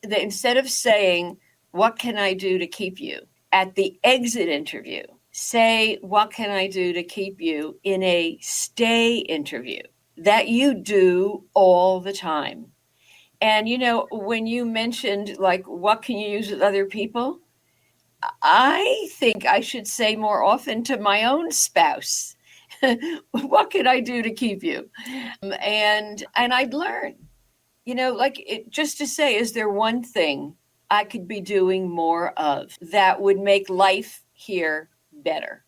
that instead of saying, what can I do to keep you at the exit interview, say, what can I do to keep you in a stay interview that you do all the time. And, when you mentioned, like, what can you use with other people? I think I should say more often to my own spouse, what can I do to keep you? And I'd learn, just to say, is there one thing I could be doing more of that would make life here better?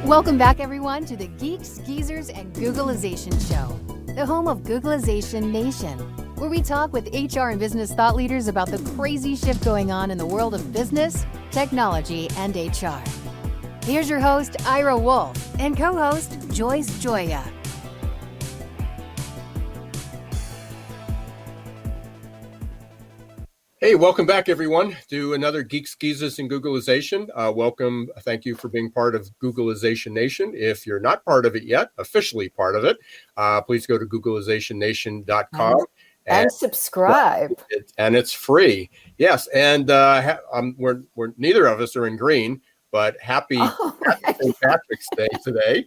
Welcome back, everyone, to the Geeks, Geezers, and Googleization Show, the home of Googleization Nation, where we talk with HR and business thought leaders about the crazy shift going on in the world of business, technology, and HR. Here's your host, Ira Wolf, and co-host, Joyce Joya. Hey, welcome back, everyone, to another Geeks, Geezers, and Googleization. Welcome. Thank you for being part of Googleization Nation. If you're not part of it yet, officially part of it, please go to googleizationnation.com. And subscribe. And it's free. Yes. And we're neither of us are in green, but happy St. Patrick's Day today.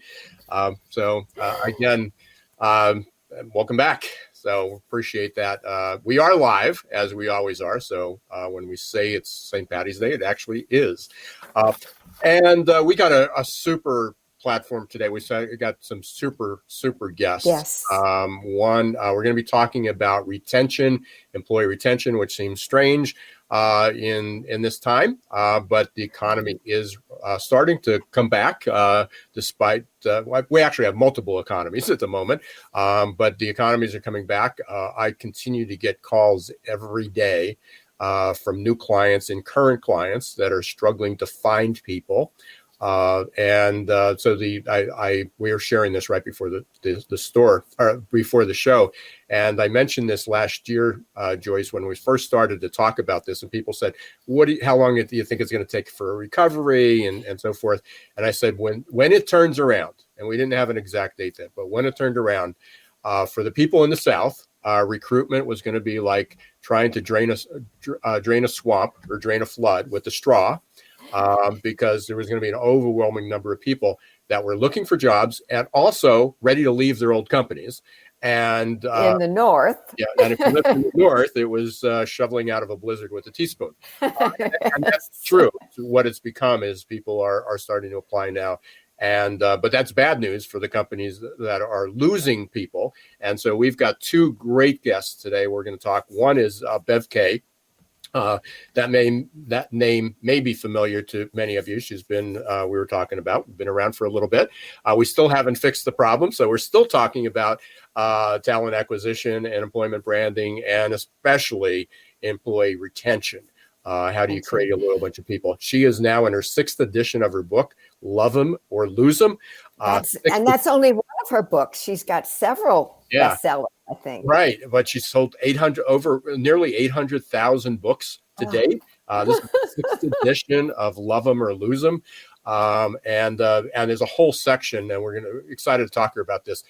Again, welcome back. So appreciate that. We are live, as we always are. So when we say it's St. Patty's Day, it actually is. And we got a super platform today. We got some super guests. Yes. One, we're going to be talking about employee retention, which seems strange in this time, but the economy is starting to come back, despite we actually have multiple economies at the moment, but the economies are coming back. I continue to get calls every day from new clients and current clients that are struggling to find people. So we were sharing this right before before the show. And I mentioned this last year, Joyce, when we first started to talk about this, and people said, how long do you think it's going to take for a recovery and so forth? And I said, when it turns around, and we didn't have an exact date then, but when it turned around, for the people in the South, recruitment was going to be like trying to drain a swamp or drain a flood with a straw. Because there was going to be an overwhelming number of people that were looking for jobs and also ready to leave their old companies. And in the North. Yeah, and if you lived in the North, it was shoveling out of a blizzard with a teaspoon. And that's true. What it's become is people are starting to apply now. And but that's bad news for the companies that are losing people. And so we've got two great guests today. We're going to talk. One is Bev Kaye. That name may be familiar to many of you. She's been, we were talking about, been around for a little bit. We still haven't fixed the problem. So we're still talking about talent acquisition and employment branding, and especially employee retention. How do you create a little bunch of people? She is now in her 6th edition of her book, Love 'Em or Lose 'Em. That's only one of her books. She's got several bestsellers, I think. Right. But she sold nearly 800,000 books to date. This is the 6th edition of Love 'Em or Lose 'Em. And there's a whole section, and we're excited to talk to her about this,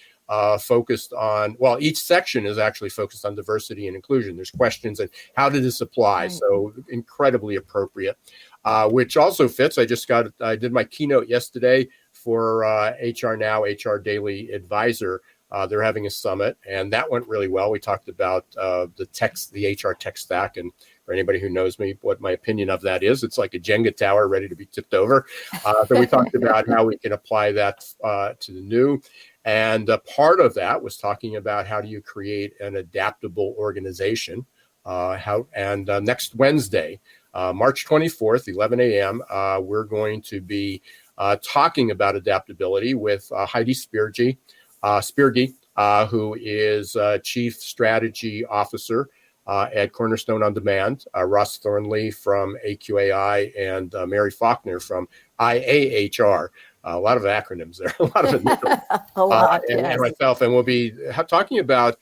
focused on, each section is actually focused on diversity and inclusion. There's questions and how did this apply? Right. So incredibly appropriate, which also fits. I did my keynote yesterday for HR Now, HR Daily Advisor. They're having a summit, and that went really well. We talked about the HR tech stack, and for anybody who knows me, what my opinion of that is, it's like a Jenga tower ready to be tipped over. So we talked about how we can apply that to the new. And part of that was talking about how do you create an adaptable organization. Next Wednesday, March 24th, 11 a.m., we're going to be talking about adaptability with Heidi Spierge, who is Chief Strategy Officer at Cornerstone On Demand, Ross Thornley from AQAI, and Mary Faulkner from IAHR. A lot of acronyms there, a lot of initials. And myself, and we'll be talking about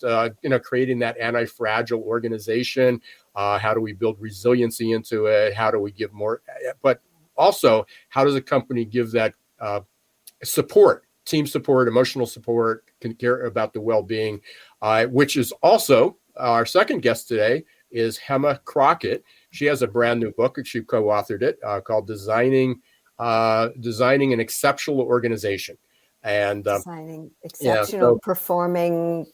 creating that anti-fragile organization. How do we build resiliency into it? How do we give more? But also, how does a company give that support, team support, emotional support, can care about the well-being, which is also our second guest today, is Hema Crockett. She has a brand new book. She co-authored it called Designing an Exceptional Organization. And Designing exceptional performing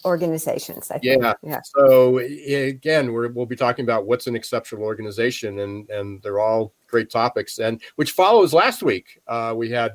organizations, I think. Yeah. So again, we'll be talking about what's an exceptional organization, and they're all great topics. And which follows last week, we had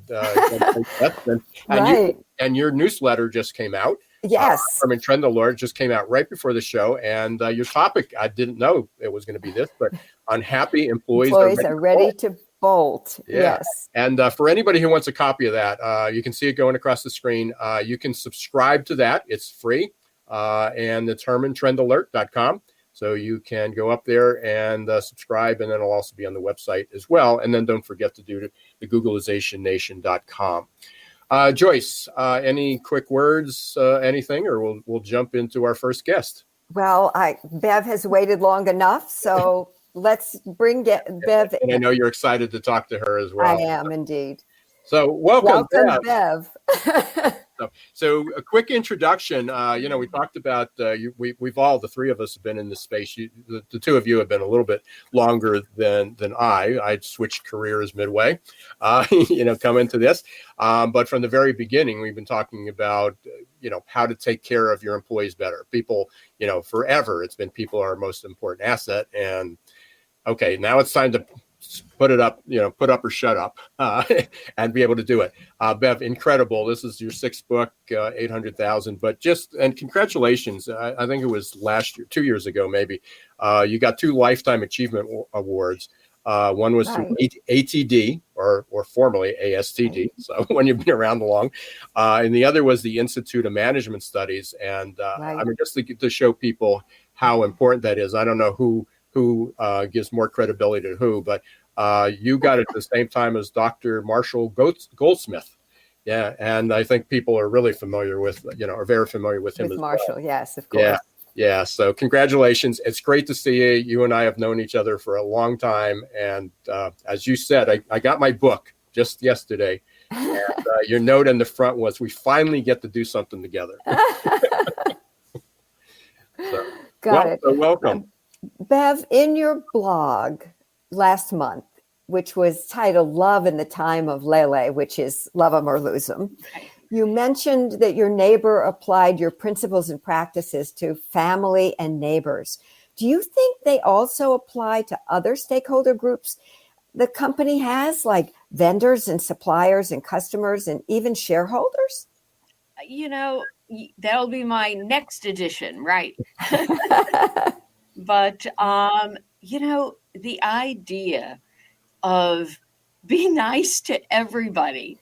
right. And your newsletter just came out. Yes. From Trend Alert just came out right before the show, and your topic, I didn't know it was going to be this, but unhappy employees are ready to bolt. Yeah. Yes. And for anybody who wants a copy of that, you can see it going across the screen. You can subscribe to that. It's free. And it's HermanTrendAlert.com. So you can go up there and subscribe, and then it'll also be on the website as well. And then don't forget to do the Googleizationnation.com. Joyce, any quick words, anything, or we'll jump into our first guest? Well, Bev has waited long enough, so let's bring Bev. And I know you're excited to talk to her as well. I am indeed. So welcome Bev. So a quick introduction. We talked about we've all, the three of us, have been in this space. The two of you have been a little bit longer than I. I switched careers midway, come into this. But from the very beginning, we've been talking about how to take care of your employees better. People, forever it's been people are our most important asset. And okay, now it's time to put up or shut up, and be able to do it. Bev, incredible. This is your sixth book, 800,000, and congratulations. I think it was last year, 2 years ago, maybe. You got 2 Lifetime Achievement Awards. One was through ATD or formerly ASTD. So when you've been around long, and the other was the Institute of Management Studies. And I mean, just to show people how important that is. I don't know who gives more credibility to who, but you got it at the same time as Dr. Marshall Goldsmith. Yeah, and I think people are really familiar with, are very familiar with him as Marshall, well. Yes, of course. Yeah, so congratulations. It's great to see you. You and I have known each other for a long time. And as you said, I got my book just yesterday. And your note in the front was, we finally get to do something together. Got it. So welcome. Bev, in your blog last month, which was titled Love in the Time of Lele, which is Love 'em or Lose 'em, you mentioned that your neighbor applied your principles and practices to family and neighbors. Do you think they also apply to other stakeholder groups the company has, like vendors and suppliers and customers and even shareholders? That'll be my next edition, right? But, the idea of be nice to everybody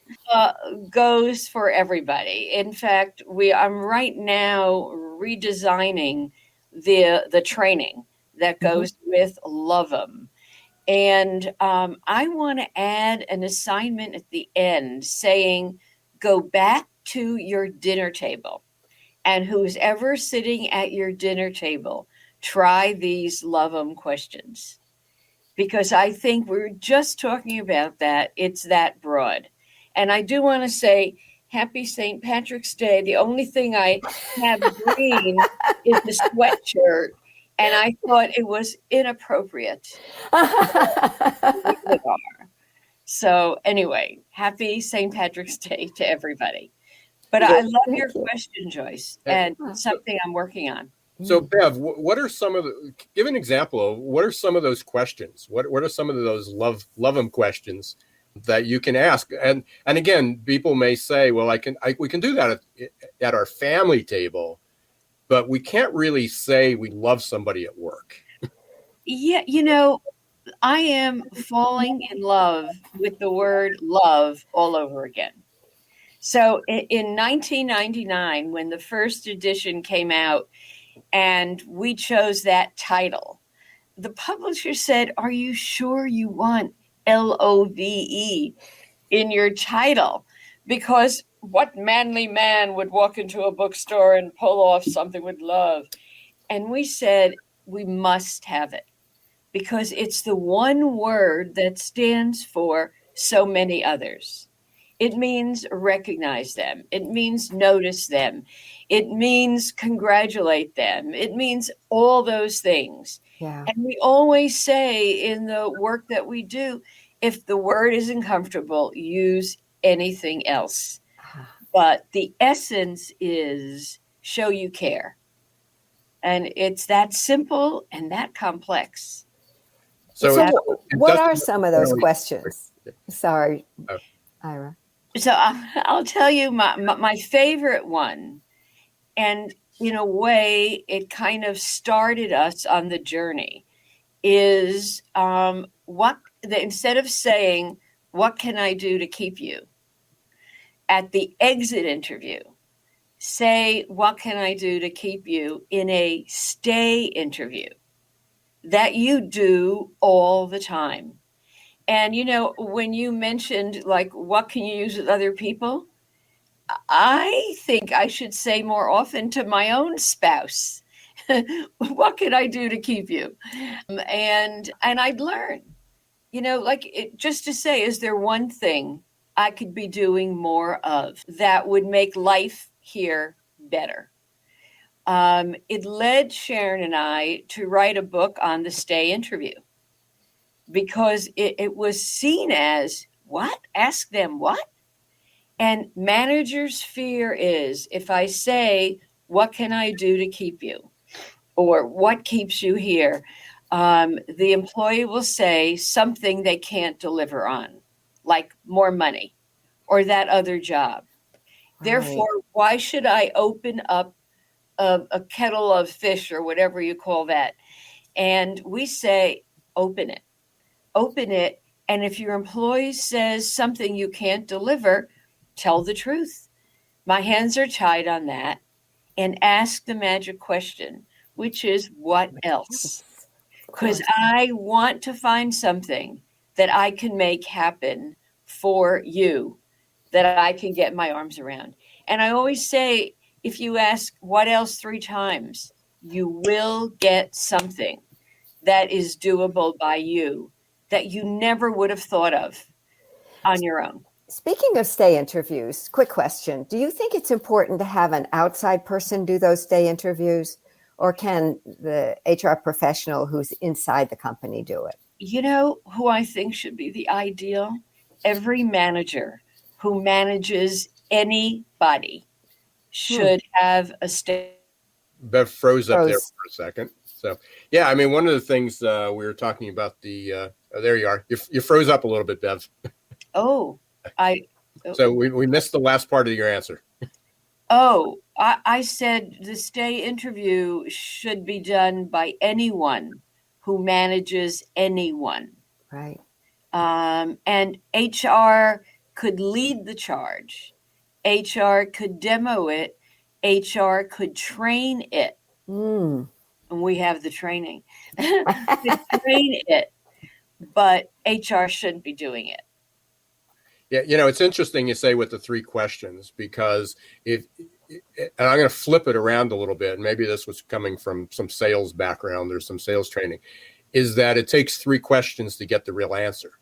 goes for everybody. In fact, I'm right now redesigning the training that goes with Love 'em. And I want to add an assignment at the end saying, go back to your dinner table. And who's ever sitting at your dinner table, try these Love 'em questions. Because I think we're just talking about that. It's that broad. And I do want to say happy St. Patrick's Day. The only thing I have green is the sweatshirt. And I thought it was inappropriate. So anyway, happy St. Patrick's Day to everybody. But I love your question, Joyce, and it's something I'm working on. So Bev, what are give an example of what are some of those questions? What are some of those love 'em questions that you can ask? And again, people may say, well, we can do that at our family table, but we can't really say we love somebody at work. Yeah, I am falling in love with the word love all over again. So in 1999, when the first edition came out and we chose that title, the publisher said, are you sure you want LOVE in your title? Because what manly man would walk into a bookstore and pull off something with love? And we said, we must have it because it's the one word that stands for so many others. It means recognize them. It means notice them. It means congratulate them. It means all those things. Yeah. And we always say in the work that we do, if the word isn't comfortable, use anything else. But the essence is show you care. And it's that simple and that complex. So it what are doesn't some of those necessarily- questions? Sorry, Oh. Ira. So I'll tell you my favorite one. And in a way, it kind of started us on the journey is instead of saying, what can I do to keep you? At the exit interview, say, what can I do to keep you in a stay interview that you do all the time? And, when you mentioned, like, what can you use with other people? I think I should say more often to my own spouse, what can I do to keep you? And I'd learn, just to say, is there one thing I could be doing more of that would make life here better? It led Sharon and I to write a book on the stay interview because it was seen as, what? Ask them what? And managers' fear is if I say, what can I do to keep you? Or what keeps you here? The employee will say something they can't deliver on, like more money or that other job. Right. Therefore, why should I open up a kettle of fish or whatever you call that? And we say, open it. And if your employee says something you can't deliver, tell the truth. My hands are tied on that. And ask the magic question, which is what else? Because I want to find something that I can make happen for you, that I can get my arms around. And I always say, if you ask what else 3 times, you will get something that is doable by you that you never would have thought of on your own. Speaking of stay interviews, quick question. Do you think it's important to have an outside person do those stay interviews, or can the HR professional who's inside the company do it? You know who I think should be the ideal? Every manager who manages anybody should have a stay. Bev froze up there for a second. So, yeah, I mean, one of the things we were talking about there you are. You froze up a little bit, Bev. Oh, So we missed the last part of your answer. Oh, I said the stay interview should be done by anyone who manages anyone. Right. And HR could lead the charge. HR could demo it. HR could train it. And we have the training. To train it, but HR shouldn't be doing it. Yeah, it's interesting you say with the 3 questions, because and I'm going to flip it around a little bit, and maybe this was coming from some sales background or some sales training, is that it takes 3 questions to get the real answer.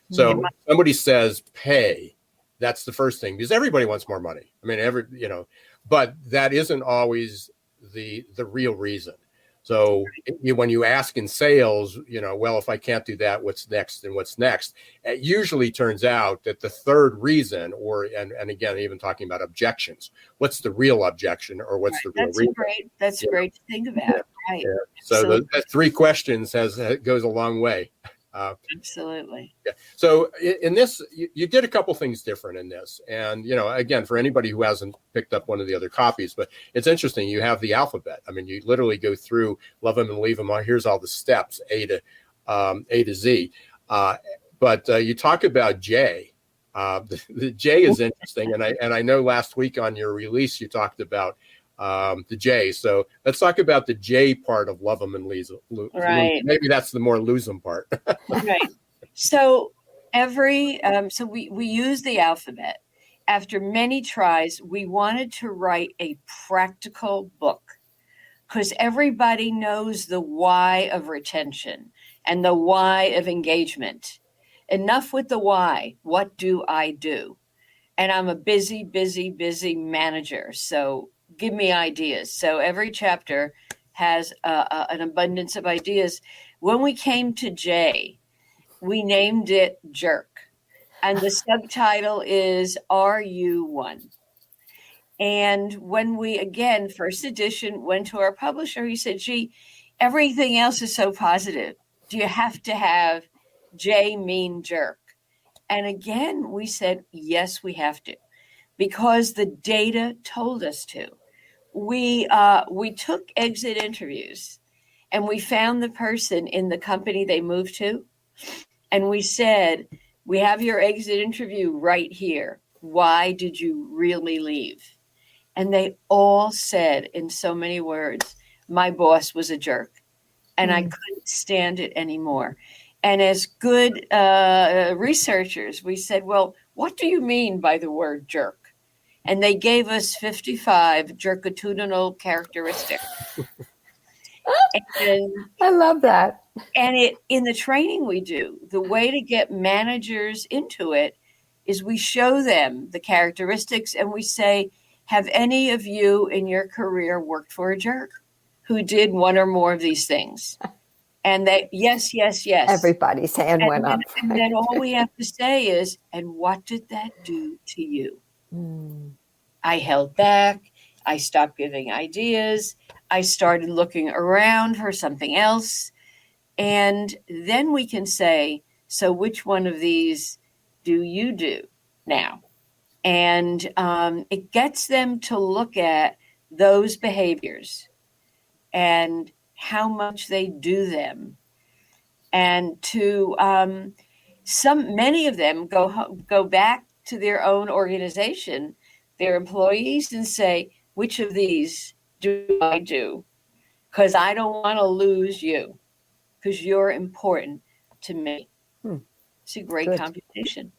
So somebody says pay, that's the first thing, because everybody wants more money. I mean, but that isn't always the real reason. So when you ask in sales, well, if I can't do that, what's next and what's next? It usually turns out that the third reason, and again, even talking about objections, what's the real objection or what's the real reason? That's great to think about. Yeah. Right. Yeah. So the 3 questions goes a long way. Absolutely. Yeah. So in this, you did a couple things different in this. And, again, for anybody who hasn't picked up one of the other copies, but it's interesting. You have the alphabet. I mean, you literally go through love them and leave them. Here's all the steps, A to Z. But you talk about J. The J is interesting. And I know last week on your release, you talked about the J. So let's talk about the J part of love them and lose them. Right. Maybe that's the more lose them part. Right. So we use the alphabet. After many tries, we wanted to write a practical book because everybody knows the why of retention and the why of engagement. Enough with the why. What do I do? and I'm a busy, busy, busy manager. So give me ideas. So every chapter has an abundance of ideas. When we came to J, we named it Jerk. And the subtitle is Are You One? And when we, again, first edition, went to our publisher, he said, gee, everything else is so positive. Do you have to have J mean jerk? And again, we said, yes, we have to, because the data told us to. We took exit interviews and we found the person in the company they moved to. And we said, we have your exit interview right here. Why did you really leave? And they all said in so many words, my boss was a jerk and I couldn't stand it anymore. And as good researchers, we said, well, what do you mean by the word jerk? And they gave us 55 jerkatudinal characteristics. And I love that. And in the training we do, the way to get managers into it is we show them the characteristics and we say, have any of you in your career worked for a jerk who did one or more of these things? And they, yes, yes, yes. Everybody's hand went up. And then all we have to say is, and what did that do to you? I held back. I stopped giving ideas. I started looking around for something else. And then we can say, so which one of these do you do now? And it gets them to look at those behaviors and how much they do them. And to many of them go back to their own organization, their employees, and say, which of these do I do? Because I don't want to lose you, because you're important to me. It's a great conversation.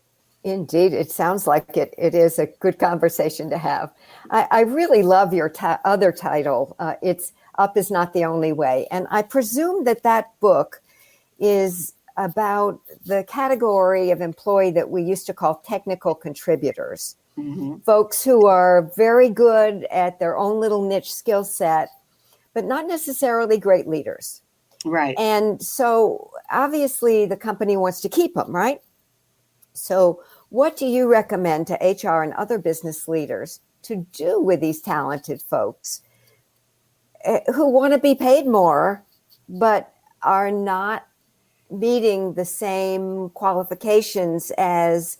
Indeed, it sounds like it is a good conversation to have. I really love your other title. It's Up is Not the Only Way. And I presume that book is about the category of employee that we used to call technical contributors. Folks who are very good at their own little niche skill set, but not necessarily great leaders. Right. And so obviously the company wants to keep them, right? So what do you recommend to HR and other business leaders to do with these talented folks who want to be paid more, but are not meeting the same qualifications as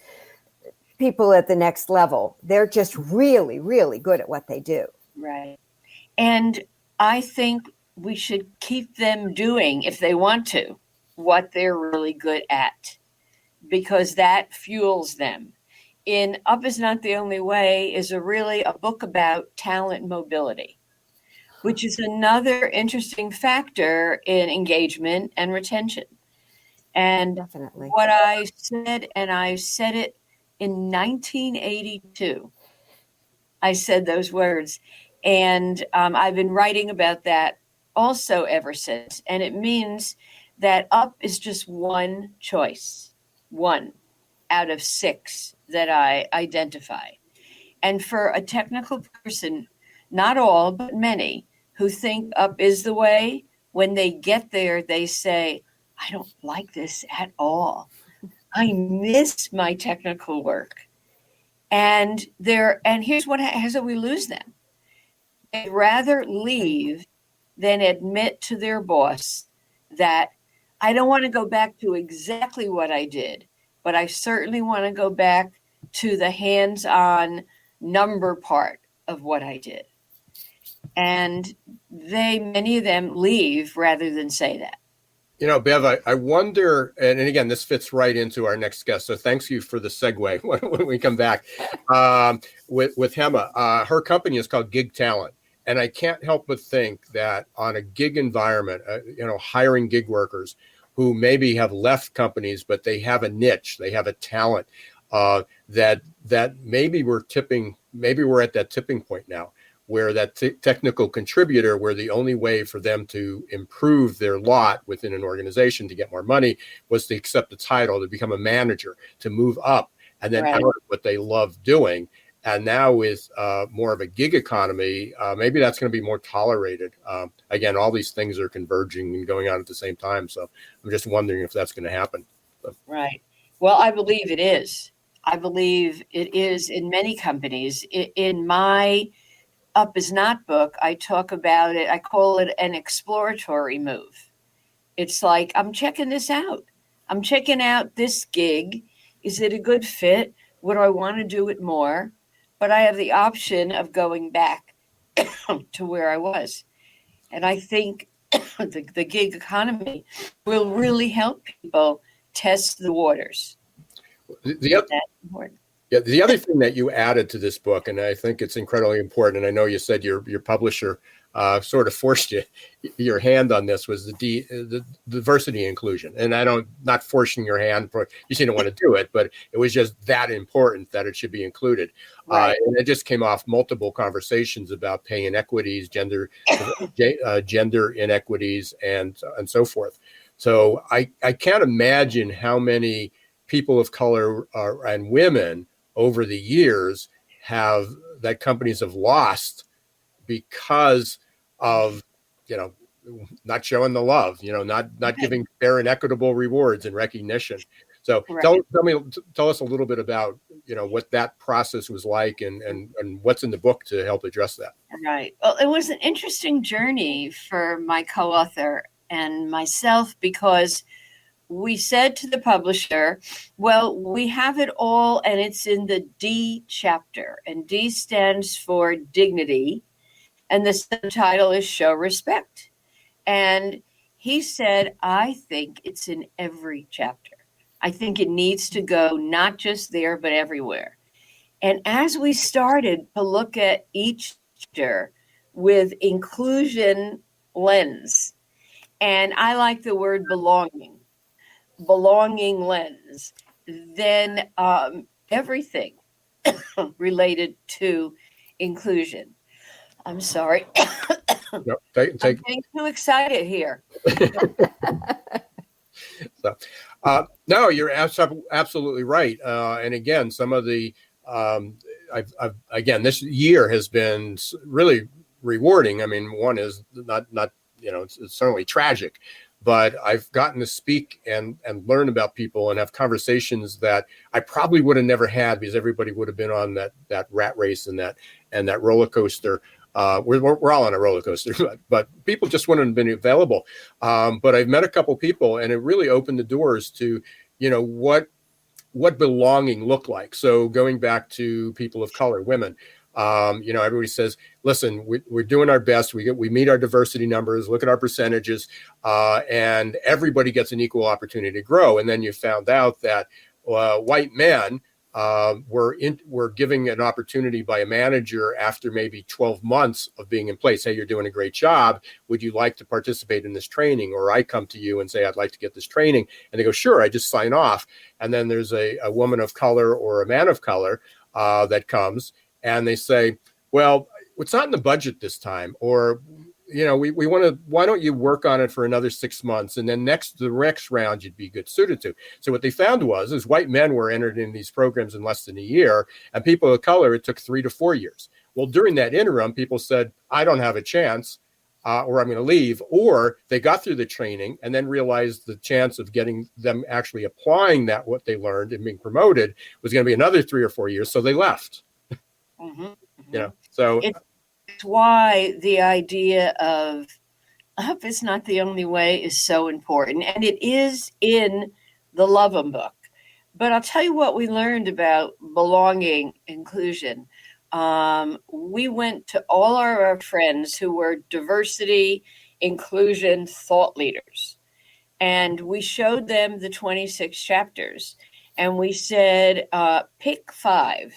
people at the next level? They're just really, really good at what they do. Right. And I think we should keep them doing, if they want to, what they're really good at, because that fuels them. In Up is Not the Only Way is really a book about talent mobility, which is another interesting factor in engagement and retention. And Definitely. what I said, and I said it in 1982, I said those words. And I've been writing about that also ever since. And it means that up is just one choice, one out of 6 that I identify. And for a technical person, not all, but many who think up is the way, when they get there, they say, I don't like this at all. I miss my technical work. And here's how we lose them. They'd rather leave than admit to their boss that I don't want to go back to exactly what I did, but I certainly want to go back to the hands-on number part of what I did. And many of them leave rather than say that. You know, Bev, I wonder, and again, this fits right into our next guest, so thanks you for the segue when we come back. With Hema, her company is called Gig Talent, and I can't help but think that on a gig environment, hiring gig workers who maybe have left companies, but they have a niche, they have a talent that maybe we're at that tipping point now, where that technical contributor, where the only way for them to improve their lot within an organization to get more money was to accept the title, to become a manager, to move up. and then Right. out of what they love doing. And now with more of a gig economy, maybe that's going to be more tolerated. Again, all these things are converging and going on at the same time. So I'm just wondering if that's going to happen. So. Right. Well, I believe it is. I believe it is in many companies. In my Up Is Not book, I talk about it. I call it an exploratory move. It's like, I'm checking this out. I'm checking out this gig. Is it a good fit? Would I want to do it more? But I have the option of going back to where I was. And I think the gig economy will really help people test the waters. The other thing that you added to this book, and I think it's incredibly important, and I know you said your publisher sort of forced your hand on this, was the diversity inclusion. And not forcing your hand, you didn't want to do it, but it was just that important that it should be included. Right. And it just came off multiple conversations about pay inequities, gender inequities, and so forth. So I can't imagine how many people of color and women over the years that companies have lost because of, not showing the love, not giving fair and equitable rewards and recognition. So right. tell us a little bit about, what that process was like and what's in the book to help address that. Right. Well, it was an interesting journey for my co-author and myself, because we said to the publisher, well, we have it all, and it's in the D chapter, and D stands for dignity, and the subtitle is Show Respect. And he said, I think it's in every chapter. I think it needs to go not just there, but everywhere. And as we started to look at each chapter with inclusion lens, and I like the word belonging lens, then everything related to inclusion. I'm sorry. No, I'm getting too excited here. So, no, you're absolutely right. And again, some of the, again, this year has been really rewarding. I mean, one is not it's certainly tragic, but I've gotten to speak and learn about people and have conversations that I probably would have never had, because everybody would have been on that rat race and that roller coaster. We're all on a roller coaster, but people just wouldn't have been available. But I've met a couple people, and it really opened the doors to, what belonging looked like. So going back to people of color, women, everybody says, listen, we're doing our best. We meet our diversity numbers, look at our percentages, and everybody gets an equal opportunity to grow. And then you found out that white men were giving an opportunity by a manager after maybe 12 months of being in place. Hey, you're doing a great job. Would you like to participate in this training? Or I come to you and say, I'd like to get this training. And they go, sure, I just sign off. And then there's a woman of color or a man of color that comes, and they say, well, it's not in the budget this time. Or, we want to, why don't you work on it for another 6 months? And then the next round you'd be good suited to. So what they found is white men were entered in these programs in less than a year, and people of color, it took 3 to 4 years. Well, during that interim, people said, I don't have a chance, or I'm going to leave. Or they got through the training and then realized the chance of getting them actually applying what they learned and being promoted was going to be another 3 or 4 years. So they left. Mm-hmm. So it's why the idea of up is not the only way is so important, and it is in the Love 'Em book. But I'll tell you what we learned about belonging, inclusion. We went to all our friends who were diversity, inclusion thought leaders, and we showed them the 26 chapters, and we said, pick 5.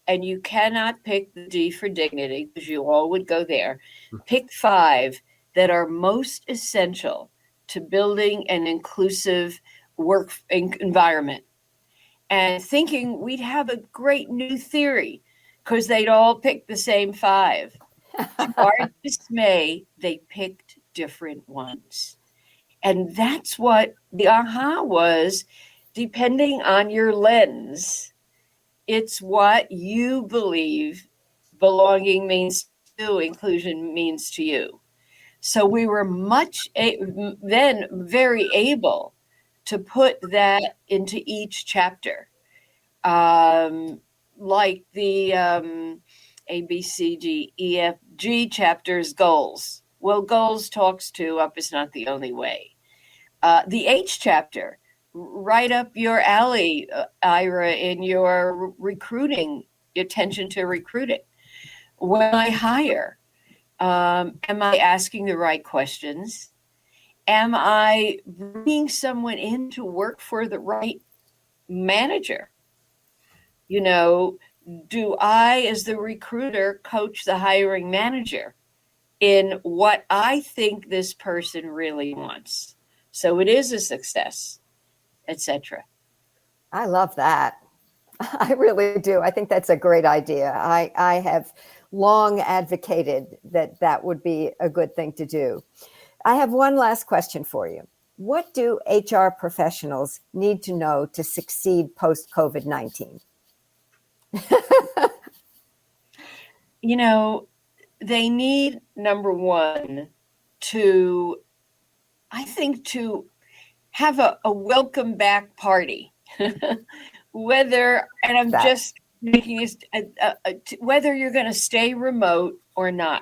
And you cannot pick the D for dignity, because you all would go there. Pick 5 that are most essential to building an inclusive work environment. And thinking we'd have a great new theory, because they'd all pick the same 5. To our dismay, they picked different ones. And that's what the aha was. Depending on your lens, It's what you believe belonging means to you, inclusion means to you. So we were then very able to put that into each chapter, like the A, B, C, D, E, F, G chapters, goals. Well, goals talks to up is not the only way. The H chapter, right up your alley, Ira, in your recruiting, attention to recruiting. When I hire, am I asking the right questions? Am I bringing someone in to work for the right manager? You know, do I, as the recruiter, coach the hiring manager in what I think this person really wants? So it is a success, etc. I love that. I really do. I think that's a great idea. I have long advocated that that would be a good thing to do. I have one last question for you. What do HR professionals need to know to succeed post COVID-19? You know, they need, number one, I think, to have a welcome back party. Whether, and I'm just making this, whether you're going to stay remote or not.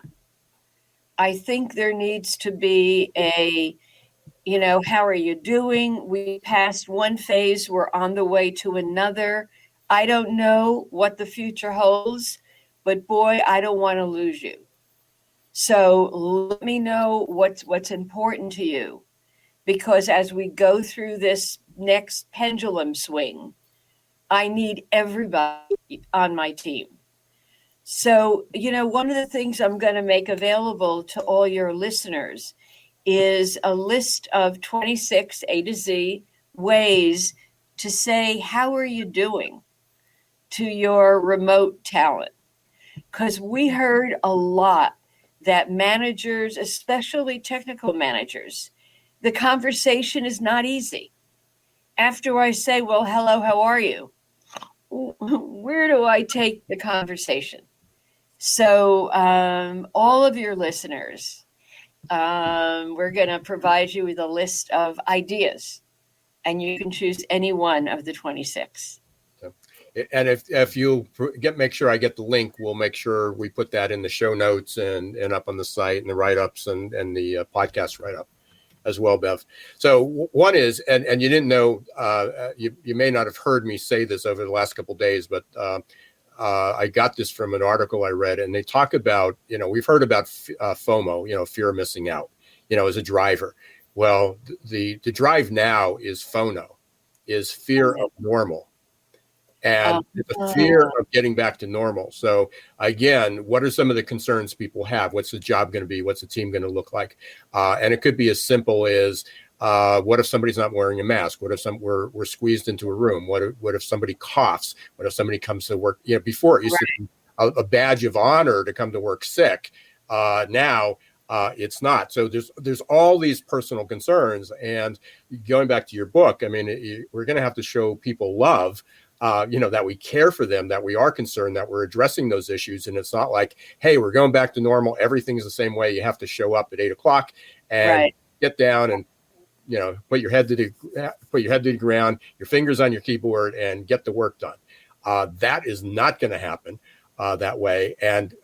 I think there needs to be how are you doing? We passed one phase, we're on the way to another. I don't know what the future holds, but boy, I don't want to lose you. So let me know what's important to you, because as we go through this next pendulum swing, I need everybody on my team. So, one of the things I'm going to make available to all your listeners is a list of 26 A to Z ways to say, how are you doing to your remote talent? Because we heard a lot that managers, especially technical managers, the conversation is not easy. After I say, well, hello, how are you? Where do I take the conversation? So all of your listeners, we're going to provide you with a list of ideas, and you can choose any one of the 26. And if you make sure I get the link, we'll make sure we put that in the show notes and up on the site and the write-ups and the podcast write-up as well, Bev. So one is, and you didn't know, you may not have heard me say this over the last couple of days, but I got this from an article I read, and they talk about, we've heard about FOMO, fear of missing out, as a driver. Well, the drive now is FONO, is fear of normal. And the fear of getting back to normal. So again, what are some of the concerns people have? What's the job going to be? What's the team going to look like? And it could be as simple as, what if somebody's not wearing a mask? What if we're squeezed into a room? What if somebody coughs? What if somebody comes to work? Before it used to be a badge of honor to come to work sick. Now it's not. So there's all these personal concerns. And going back to your book, I mean, we're going to have to show people love. That we care for them, that we are concerned, that we're addressing those issues. And it's not like, hey, we're going back to normal. Everything's the same way. You have to show up at 8:00 and get down and, put your head to the ground, your fingers on your keyboard, and get the work done. That is not going to happen that way. And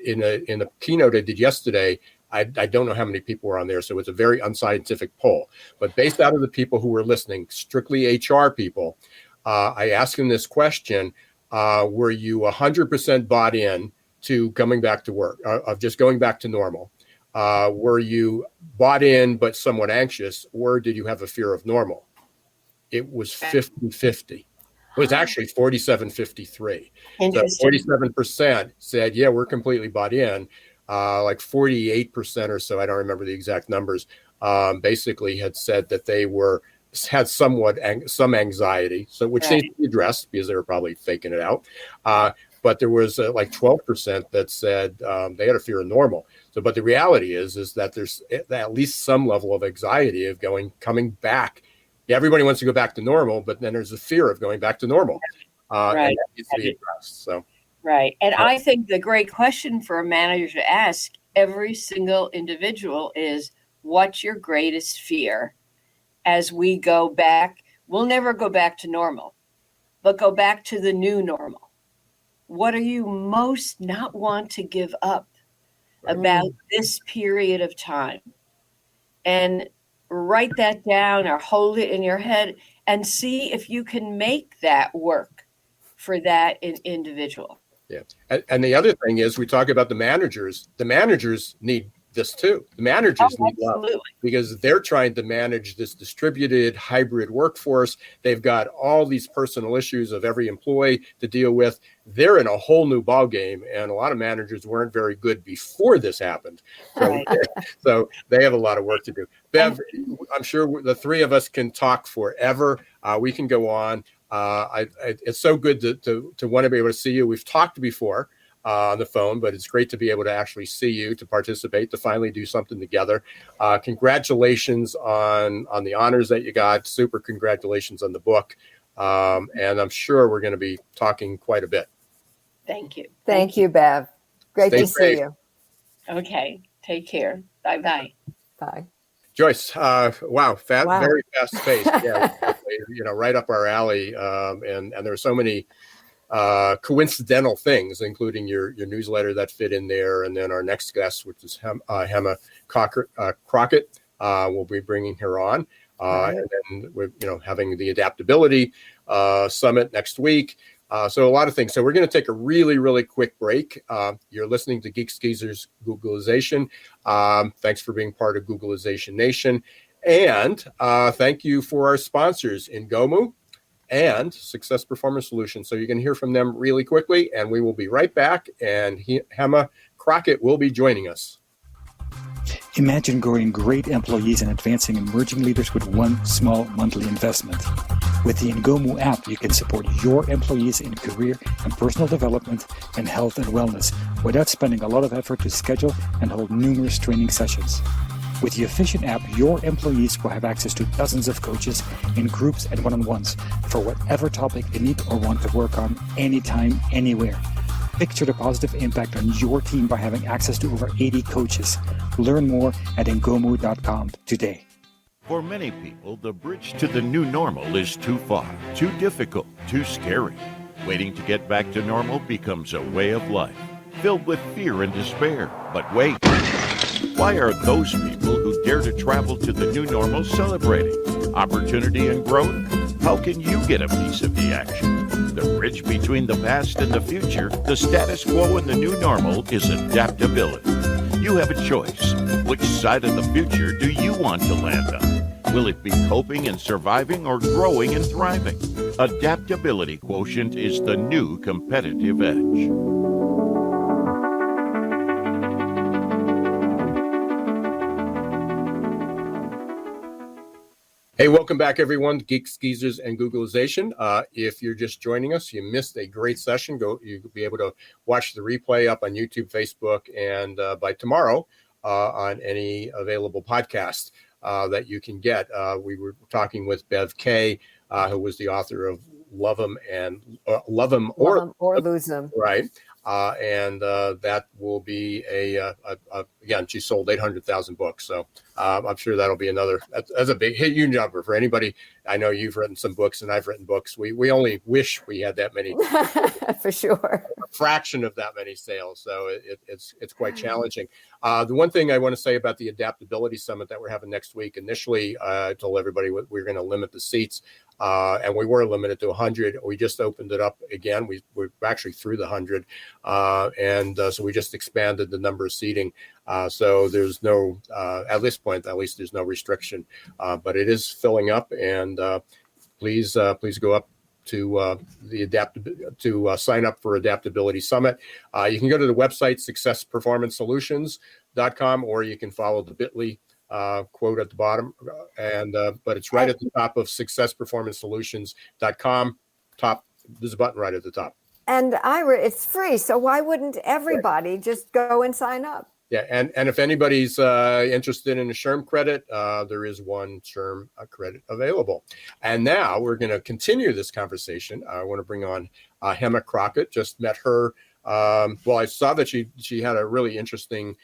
in a keynote I did yesterday, I don't know how many people were on there, so it's a very unscientific poll. But based out of the people who were listening, strictly HR people, I asked him this question, were you 100% bought in to coming back to work, of just going back to normal? Were you bought in but somewhat anxious, or did you have a fear of normal? It was 50-50. It was actually 47-53. So 47% said, yeah, we're completely bought in. Like 48% or so, I don't remember the exact numbers, basically had said that they had some anxiety, so which needs to be addressed because they were probably faking it out. But there was like 12% that said they had a fear of normal. So, but the reality is that there's at least some level of anxiety of coming back. Yeah, everybody wants to go back to normal, but then there's a fear of going back to normal. Right. and that needs to be addressed. So, right. And I think the great question for a manager to ask every single individual is, what's your greatest fear as we go back? We'll never go back to normal, but go back to the new normal. What are you most not want to give up about this period of time? And write that down or hold it in your head and see if you can make that work for that individual. Yeah. And the other thing is, we talk about the managers. The managers need this too. The managers need love, because they're trying to manage this distributed hybrid workforce. They've got all these personal issues of every employee to deal with. They're in a whole new ballgame, and a lot of managers weren't very good before this happened. So, so they have a lot of work to do. Bev, I'm sure the three of us can talk forever. We can go on. It's so good to want to be able to see you. We've talked before on the phone, but it's great to be able to actually see you, to participate, to finally do something together. Congratulations on the honors that you got. Super congratulations on the book. And I'm sure we're going to be talking quite a bit. Thank you. Thank you, Bev. Great to see you. Okay. Take care. Bye-bye. Bye. Joyce, wow. Very fast paced. Yeah, right up our alley. And there are so many coincidental things, including your newsletter that fit in there, and then our next guest, which is Hema Crockett, we'll be bringing her on, and then we're having the adaptability summit next week. So a lot of things. So we're going to take a really, really quick break. You're listening to Geeks Geezers Googlization. Thanks for being part of Googlization Nation, and thank you for our sponsors, Ngomu and Success Performance Solutions. So you can hear from them really quickly, and we will be right back, and Hema Crockett will be joining us. Imagine growing great employees and advancing emerging leaders with one small monthly investment. With the Ngomu app, you can support your employees in career and personal development and health and wellness without spending a lot of effort to schedule and hold numerous training sessions. With the efficient app, your employees will have access to dozens of coaches in groups and one-on-ones for whatever topic they need or want to work on anytime, anywhere. Picture the positive impact on your team by having access to over 80 coaches. Learn more at ngomu.com today. For many people, the bridge to the new normal is too far, too difficult, too scary. Waiting to get back to normal becomes a way of life, filled with fear and despair. But wait. Why are those people who dare to travel to the new normal celebrating? Opportunity and growth? How can you get a piece of the action? The bridge between the past and the future, the status quo and the new normal, is adaptability. You have a choice. Which side of the future do you want to land on? Will it be coping and surviving or growing and thriving? Adaptability quotient is the new competitive edge. Hey, welcome back, everyone, to Geeks, Geezers, and Googlization. If you're just joining us, you missed a great session. You'll be able to watch the replay up on YouTube, Facebook, and by tomorrow on any available podcast that you can get. We were talking with Bev Kaye, who was the author of Love 'Em or Lose 'Em. Right. And that will be again, she sold 800,000 books. So I'm sure that'll be that's a big, huge number for anybody. I know you've written some books and I've written books. We only wish we had that many. For sure. A fraction of that many sales. So it's quite challenging. The one thing I want to say about the Adaptability Summit that we're having next week, initially I told everybody we're going to limit the seats. And we were limited to 100. We just opened it up again. We're actually through the 100. So we just expanded the number of seating. So there's no, at this point, at least there's no restriction. But it is filling up. And please go up to sign up for Adaptability Summit. You can go to the website, successperformancesolutions.com, or you can follow the bit.ly quote at the bottom, but it's right at the top of successperformancesolutions.com. There's a button right at the top. And Ira, it's free, so why wouldn't everybody just go and sign up? Yeah, and if anybody's interested in a SHRM credit, there is one SHRM credit available. And now we're going to continue this conversation. I want to bring on Hema Crockett. Just met her. Well, I saw that she had a really interesting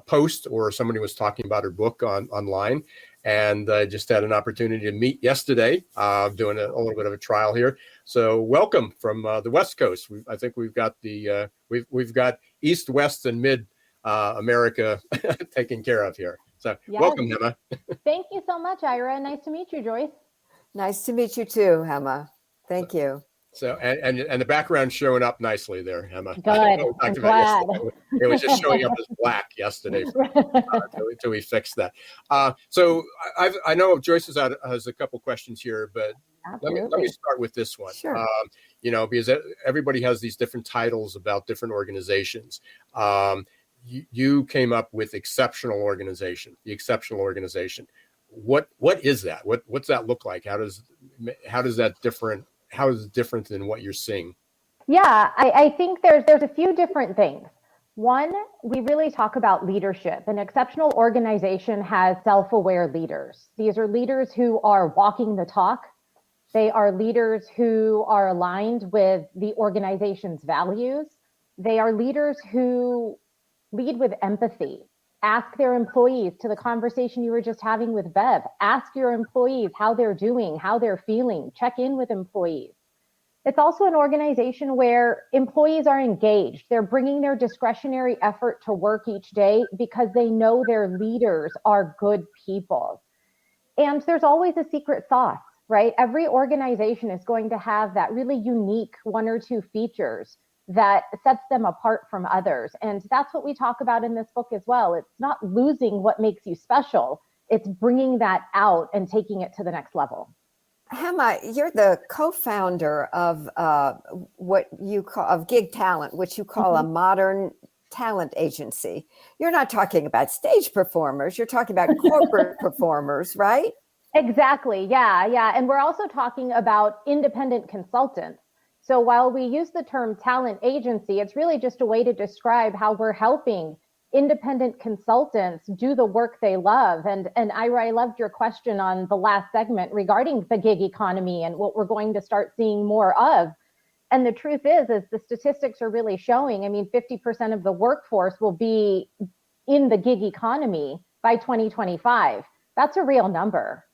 post, or somebody was talking about her book online, and I just had an opportunity to meet yesterday, doing a little bit of a trial here. So welcome from the West Coast. I think we've got we've got East, West, and Mid America taken care of here. So Yes. Welcome, Hema. Thank you so much, Ira. Nice to meet you, Joyce. Nice to meet you too, Hema. Thank you. So and the background's showing up nicely there, Hema. Good. I'm glad. It was just showing up as black yesterday until we fixed that. So I know Joyce has a couple questions here, but let me start with this one. Sure. Because everybody has these different titles about different organizations. You came up with exceptional organization, the exceptional organization. What is that? What's that look like? How is that different? How is it different than what you're seeing? Yeah, I think there's a few different things. One, we really talk about leadership. An exceptional organization has self-aware leaders. These are leaders who are walking the talk. They are leaders who are aligned with the organization's values. They are leaders who lead with empathy. Ask their employees, to the conversation you were just having with Bev, ask your employees how they're doing, how they're feeling, check in with employees. It's also an organization where employees are engaged. They're bringing their discretionary effort to work each day because they know their leaders are good people. And there's always a secret sauce, right? Every organization is going to have that really unique one or two features that sets them apart from others. And that's what we talk about in this book as well. It's not losing what makes you special. It's bringing that out and taking it to the next level. Hema, you're the co-founder of what you call of Gig Talent, which you call a modern talent agency. You're not talking about stage performers. You're talking about corporate performers, right? Exactly. Yeah. And we're also talking about independent consultants. So while we use the term talent agency, it's really just a way to describe how we're helping independent consultants do the work they love. And Ira, I loved your question on the last segment regarding the gig economy and what we're going to start seeing more of. And the truth is the statistics are really showing, 50% of the workforce will be in the gig economy by 2025. That's a real number.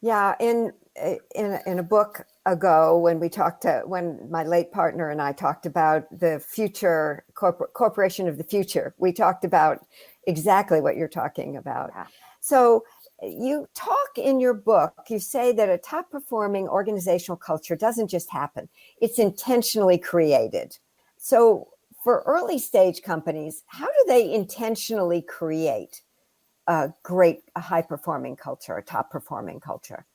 Yeah, in a book ago, when my late partner and I talked about the future corporation of the future, we talked about exactly what you're talking about. Yeah. So you talk in your book, you say that a top performing organizational culture doesn't just happen, it's intentionally created. So for early stage companies, how do they intentionally create a high performing culture, a top performing culture?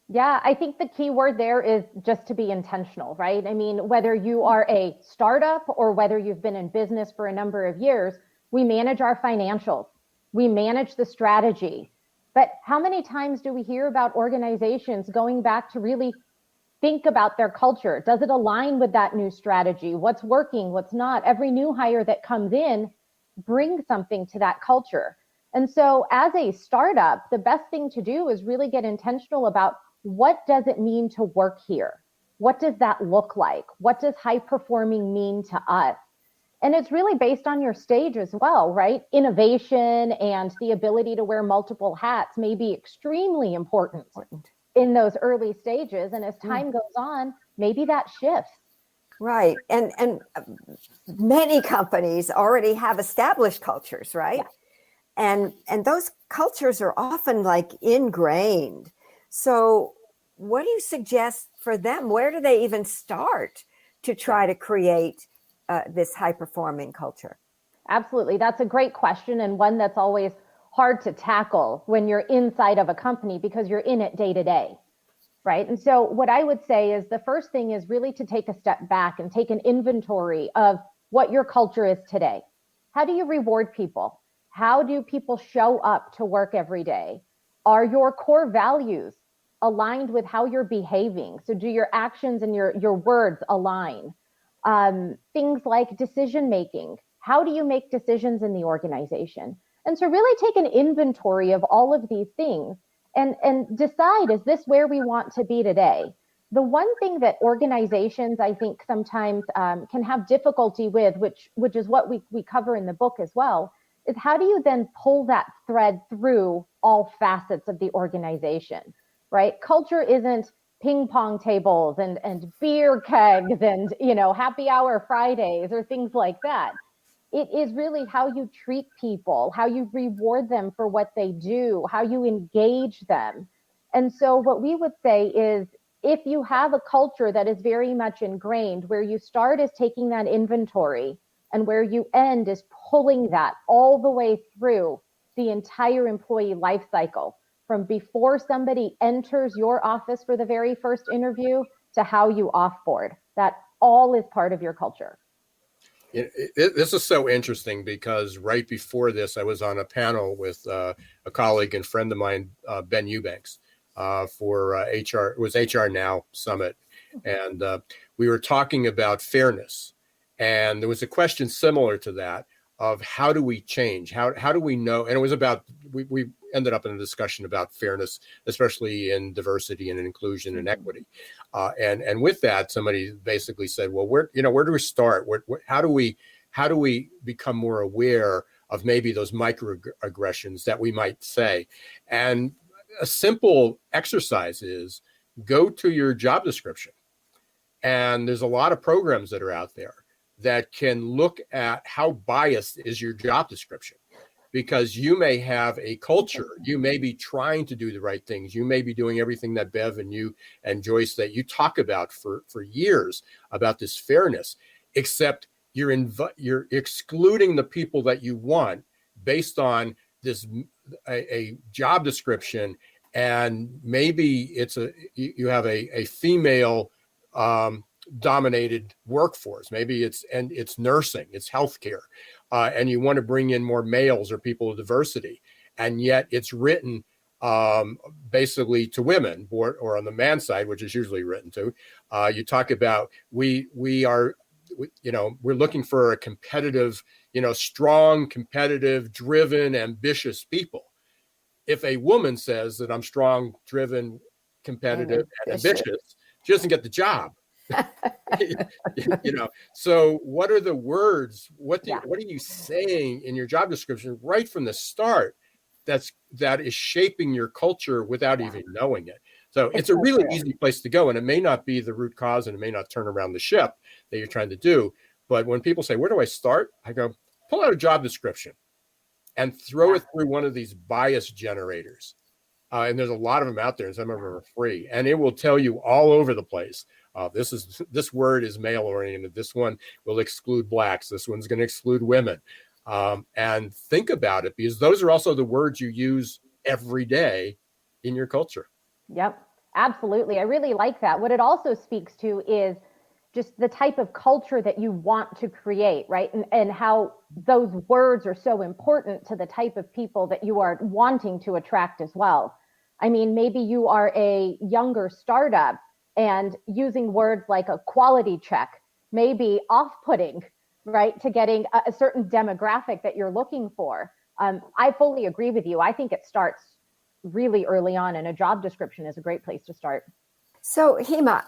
Yeah, I think the key word there is just to be intentional, right? Whether you are a startup or whether you've been in business for a number of years, we manage our financials, we manage the strategy. But how many times do we hear about organizations going back to really think about their culture? Does it align with that new strategy? What's working, what's not? Every new hire that comes in brings something to that culture. And so as a startup, the best thing to do is really get intentional about what does it mean to work here? What does that look like? What does high performing mean to us? And it's really based on your stage as well, right? Innovation and the ability to wear multiple hats may be extremely important in those early stages. And as time goes on, maybe that shifts. Right. And many companies already have established cultures, right? Yeah. And those cultures are often like ingrained. So what do you suggest for them? Where do they even start to try to create this high-performing culture? Absolutely. That's a great question, and one that's always hard to tackle when you're inside of a company because you're in it day to day, right? And so what I would say is the first thing is really to take a step back and take an inventory of what your culture is today. How do you reward people? How do people show up to work every day? Are your core values aligned with how you're behaving? So do your actions and your words align? Things like decision making. How do you make decisions in the organization? And so really take an inventory of all of these things and decide, is this where we want to be today? The one thing that organizations, I think, sometimes can have difficulty with, which is what we cover in the book as well, is how do you then pull that thread through all facets of the organization, right? Culture isn't ping pong tables and beer kegs and, happy hour Fridays or things like that. It is really how you treat people, how you reward them for what they do, how you engage them. And so what we would say is, if you have a culture that is very much ingrained, where you start is taking that inventory and where you end is pulling that all the way through the entire employee life cycle, from before somebody enters your office for the very first interview to how you offboard, that all is part of your culture. This is so interesting because right before this, I was on a panel with a colleague and friend of mine, Ben Eubanks, for HR. It was HR Now Summit. And we were talking about fairness. And there was a question similar to that of how do we change? How do we know? And it was about, we ended up in a discussion about fairness, especially in diversity and inclusion and equity. And with that, somebody basically said, well, where do we start? How do we become more aware of maybe those microaggressions that we might say? And a simple exercise is go to your job description. And there's a lot of programs that are out there that can look at how biased is your job description, because you may have a culture, you may be trying to do the right things, you may be doing everything that Bev and you and Joyce that you talk about for years about this fairness, except you're excluding the people that you want based on this a job description, and maybe you have a female dominated workforce. Maybe it's nursing, it's healthcare, and you want to bring in more males or people with diversity, and yet it's written basically to women, or on the man side, which is usually written to. You talk about we're looking for a competitive, strong, competitive, driven, ambitious people. If a woman says that I'm strong, driven, competitive, and ambitious, she doesn't get the job. So what are the words? What are you saying in your job description right from the start that is shaping your culture without even knowing it? So it's a really easy place to go, and it may not be the root cause, and it may not turn around the ship that you're trying to do. But when people say, where do I start? I go, pull out a job description and throw it through one of these bias generators. And there's a lot of them out there, and some of them are free, and it will tell you all over the place. This word is male oriented. This one will exclude blacks. This one's going to exclude women. And think about it, because those are also the words you use every day in your culture. Yep, absolutely. I really like that. What it also speaks to is just the type of culture that you want to create, right? And how those words are so important to the type of people that you are wanting to attract as well. I mean, maybe you are a younger startup, and using words like a quality check may be off-putting, right, to getting a certain demographic that you're looking for. I fully agree with you. I think it starts really early on, and a job description is a great place to start. So, Hema,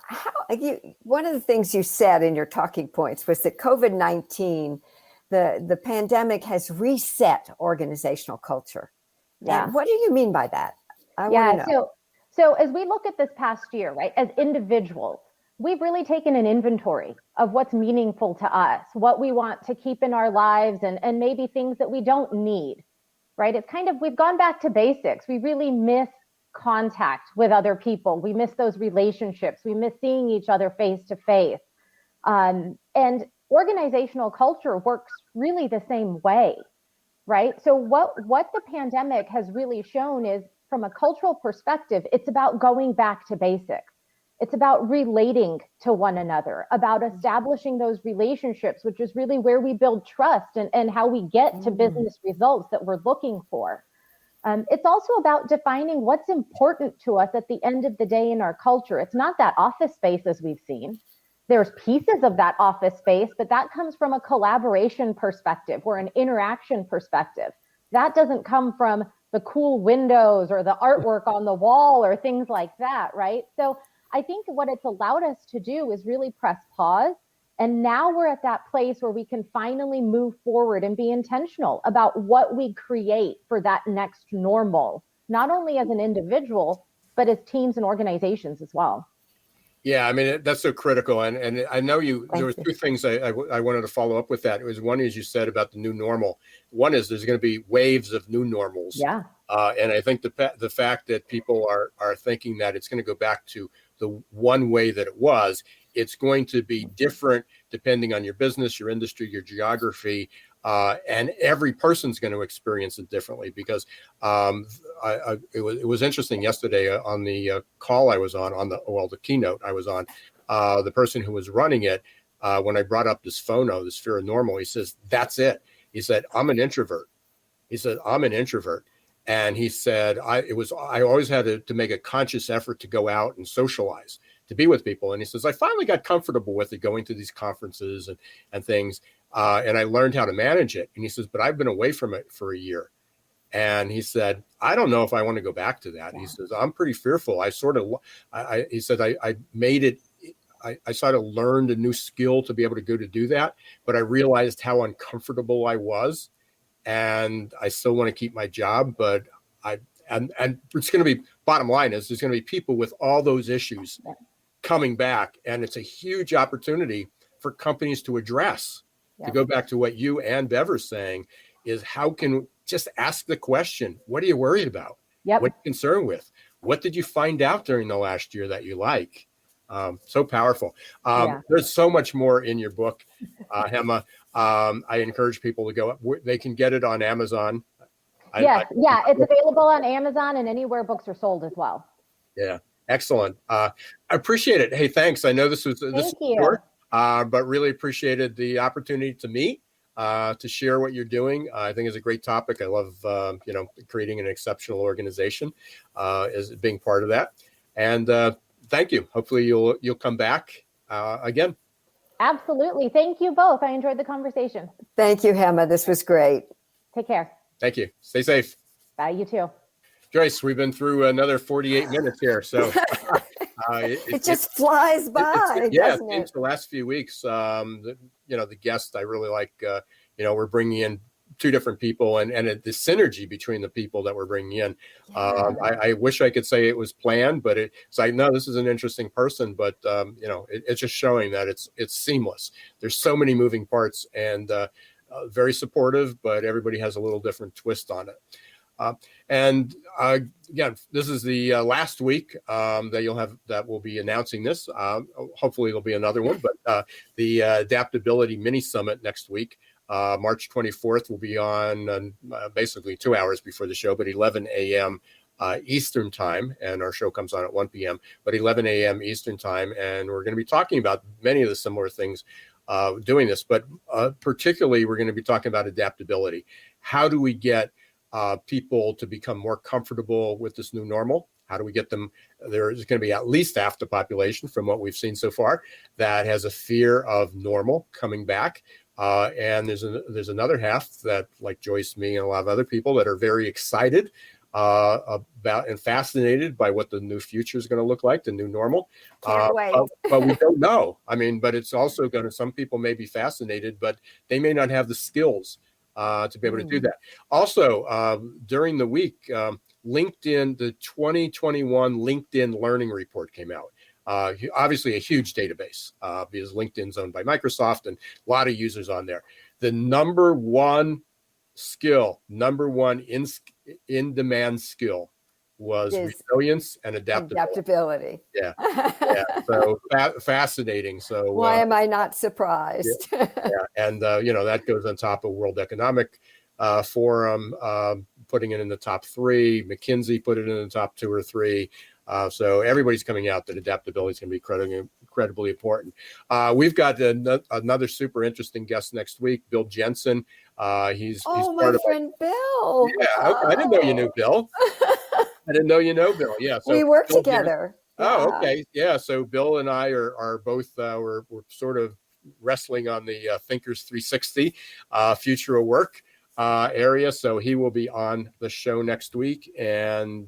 one of the things you said in your talking points was that COVID-19, the pandemic has reset organizational culture. Yeah. And what do you mean by that? I want to know. So as we look at this past year, right, as individuals, we've really taken an inventory of what's meaningful to us, what we want to keep in our lives, and maybe things that we don't need, right? It's kind of, we've gone back to basics. We really miss contact with other people. We miss those relationships. We miss seeing each other face to face. And organizational culture works really the same way, right? So what the pandemic has really shown is, from a cultural perspective, it's about going back to basics. It's about relating to one another, about establishing those relationships, which is really where we build trust and how we get to business results that we're looking for. It's also about defining what's important to us at the end of the day in our culture. It's not that office space as we've seen. there's pieces of that office space, but that comes from a collaboration perspective or an interaction perspective. That doesn't come from the cool windows or the artwork on the wall or things like that, right? So I think what it's allowed us to do is really press pause. And now we're at that place where we can finally move forward and be intentional about what we create for that next normal, not only as an individual, but as teams and organizations as well. Yeah, I mean, that's so critical. And I know there were two things I wanted to follow up with that. It was one, as you said, about the new normal. One is there's going to be waves of new normals. Yeah. And I think the fact that people are thinking that it's going to go back to the one way that it was, it's going to be different depending on your business, your industry, your geography, and every person's going to experience it differently. Because it was interesting yesterday on the call I was on the keynote I was on, the person who was running it, when I brought up this phono, this fear of normal, he says, "That's it." He said, "I'm an introvert." He said, "I'm an introvert." And he said, I always had to make a conscious effort to go out and socialize, to be with people. And he says, I finally got comfortable with it, going to these conferences and things. And I learned how to manage it. And he says, but I've been away from it for a year. And he said, I don't know if I want to go back to that. Yeah. He says, I'm pretty fearful. He said, I made it. I sort of learned a new skill to be able to go to do that. But I realized how uncomfortable I was. And I still want to keep my job, but and it's going to be, bottom line is there's going to be people with all those issues coming back. And it's a huge opportunity for companies to address, to go back to what you and Bev are saying, is how can just ask the question, what are you worried about? What are you concerned with? What did you find out during the last year that you like? So powerful. There's so much more in your book, Hema. I encourage people to go. They can get it on Amazon. It's available on Amazon and anywhere books are sold as well. Yeah, excellent. I appreciate it. Hey, thanks. I know this was short, but really appreciated the opportunity to meet, to share what you're doing. I think it's a great topic. I love creating an exceptional organization as being part of that. And thank you. Hopefully you'll come back again. Absolutely. Thank you both. I enjoyed the conversation. Thank you, Hema. This was great. Take care. Thank you. Stay safe. Bye. You too. Joyce, we've been through another 48 minutes here. So it just flies by. Doesn't it? The last few weeks, the guests I really like, we're bringing in two different people and the synergy between the people that we're bringing in. I wish I could say it was planned, but it's like, no, this is an interesting person, but it's just showing that it's seamless. There's so many moving parts and very supportive, but everybody has a little different twist on it. Again, this is the last week that we'll be announcing this. Hopefully there'll be another one, but the Adaptability Mini Summit next week. March 24th will be on basically 2 hours before the show, but 11 a.m. Eastern time, and our show comes on at 1 p.m., but 11 a.m. Eastern time, and we're going to be talking about many of the similar things doing this, but particularly we're going to be talking about adaptability. How do we get people to become more comfortable with this new normal? How do we get them? There's going to be at least half the population from what we've seen so far that has a fear of normal coming back. And there's another half that, like Joyce, me, and a lot of other people that are very excited about and fascinated by what the new future is going to look like, the new normal. Can't wait. But we don't know. I mean, but it's also going to, some people may be fascinated, but they may not have the skills to be able to do that. Also, during the week, LinkedIn, the 2021 LinkedIn Learning Report came out. Obviously a huge database because LinkedIn's owned by Microsoft and a lot of users on there. The number one in-demand skill was resilience and adaptability. Yeah. So fascinating. So why am I not surprised? And that goes on top of World Economic Forum, putting it in the top 3. McKinsey put it in the top 2 or 3. So everybody's coming out that adaptability is going to be incredibly important. We've got another super interesting guest next week, Bill Jensen. He's my friend Bill. Yeah, I didn't know you knew Bill. I didn't know you know Bill. Yeah, so we work together. Oh, Yeah. okay. Yeah. So Bill and I are both, we're sort of wrestling on the Thinkers 360 future of work area. So he will be on the show next week, and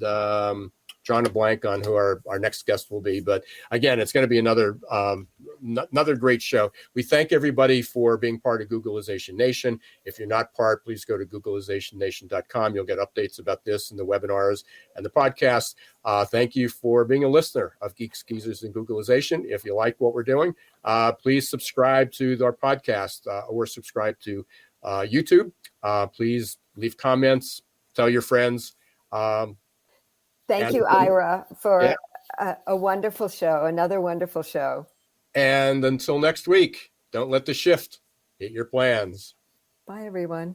drawing a blank on who our next guest will be. But again, it's going to be another great show. We thank everybody for being part of Googleization Nation. If you're not part, please go to googlizationnation.com. You'll get updates about this and the webinars and the podcast. Thank you for being a listener of Geeks, Geezers, and Googleization. If you like what we're doing, please subscribe to our podcast or subscribe to YouTube. Please leave comments, tell your friends. Thank you, Ira, for a wonderful show, another wonderful show. And until next week, don't let the shift hit your plans. Bye, everyone.